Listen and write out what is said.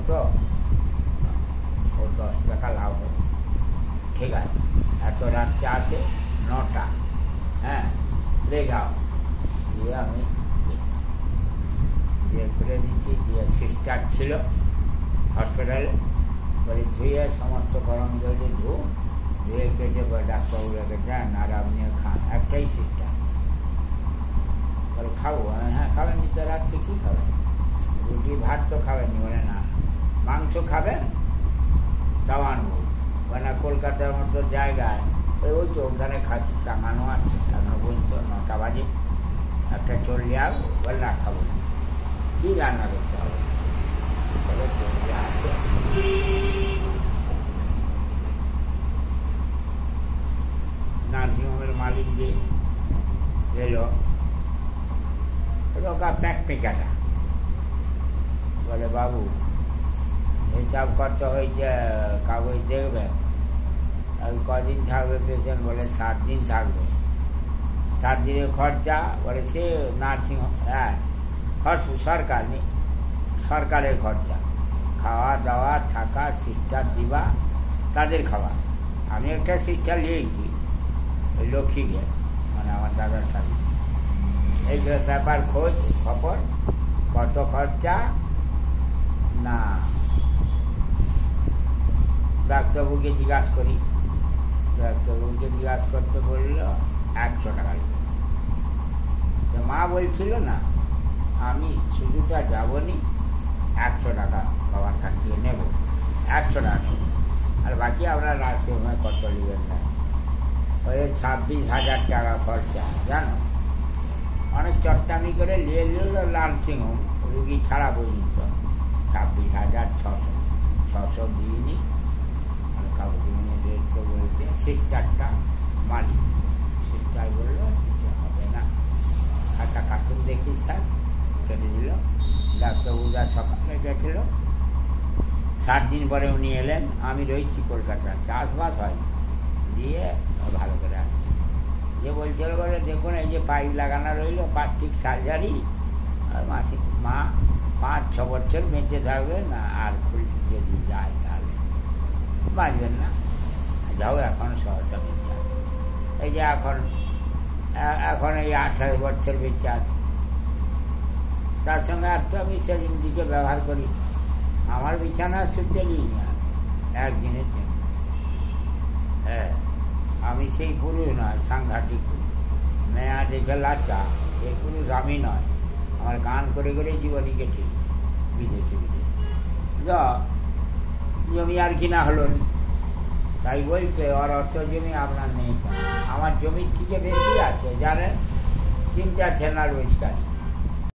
তো ও 10 টাকা লাভ হবে, ঠিক আছে, এত রাত্রে আছে 9টা, হ্যাঁ লেগাও দিয়ে আমি দিয়ে করে দিচ্ছি। দিয়ে সিস্টার ছিল হসপিটালে, বলে ধুয়ে সমস্ত গরম জলে ধুয়ে কেটে ডাক্তারবাবু রেখেছেন আর আপনিও খান। একটাই সিস্টার বলে খাবো, হ্যাঁ খাবেন। তো রাত্রে কী খাবেন? রুটি ভাত তো খাবেন। বলে না, মাংস খাবেন, তাও আনবো। মানে কলকাতার মতো জায়গায় ওই তো ওখানে খাসি টাঙানো আছে, এখনো পর্যন্ত 9টা বাজে, একটা চলে আসবো। বলে না খাবো না, কী রান্না করতে হবে? বলে চলে আসবে। নার্সিংহোমের মালিক যে এলো, রোগা প্যাকপিকাটা, বলে বাবু হিসাব কত হয়েছে, কাগজ দেখবে। আর কদিন থাকবে পেশেন্ট? বলে 7 দিন থাকবে। 7 দিনের খরচা? বলে সে নার্সিংহোম, হ্যাঁ সরকার নেই, সরকারের খরচা, খাওয়া দাওয়া থাকা, সিস্টার দিবা, তাদের খাওয়া। আমি একটা সিস্টার নিয়েছি ওই লক্ষ্মীকে, মানে আমার দাদার সাথে। এই ব্যাপার খোঁজ খবর, কত খরচা না ডাক্তারবাবুকে জিজ্ঞাসা করি। ডাক্তারবাবুকে জিজ্ঞাসা করতে বলল 100 টাকা। মা বলছিল না আমি শুধুটা যাবনি, 100 টাকা বাবার কাছ থেকে নেব, 100 টাকা নেব, আর বাকি আপনার নার্সিংহোমে কত নেবেন না। ওই 26,000 টাকা খরচা, জানো। অনেক চট্টামি করে নিয়ে নিল নার্সিংহোম, রুগী ছাড়া পর্যন্ত 26,600 দিয়ে নি। কাউকে রেটকে বলতে সিস্টারটা মালিক, সিস্টার বললো কিছু হবে না, খাতা কার্টুন দেখি স্যার, কেটে দিল। ডাক্তারবাবুরা সকালে গেছিল, 7 দিন পরে উনি এলেন। আমি রয়েছি কলকাতা, চাষবাস হয়, দিয়ে ভালো করে আসছি। যে বলছিল বলে দেখুন এই যে পাইপ লাগানো রইল, প্লাস্টিক সার্জারি, আর মা 5-6 বছর বেঁচে থাকবে না, আর খুলতে যদি যায় তাহলে বাঁচবেন না। যাও এখন সহজা বেঁচে আছে, এই যে এখন এই 28 বছর বেঁচে আছে। তার সঙ্গে আর তো আমি সেদিন দিকে ব্যবহার করি, আমার বিছানা শুতে নিই না একদিনের জন্য। হ্যাঁ, আমি সেই পুরুষ নয়, সাংঘাতিক নেয়া দেখে লাচা, এই পুরুষ আমি নয়। আমার গান করে করে জীবনী কেটে বিদেশে জমি আর কিনা হলো, তাই বলছে ওর অর্থ জমি আপনার নেই। আমার জমির থেকে বেশি আছে, জানেন, 3টা থেনা রোজগারি।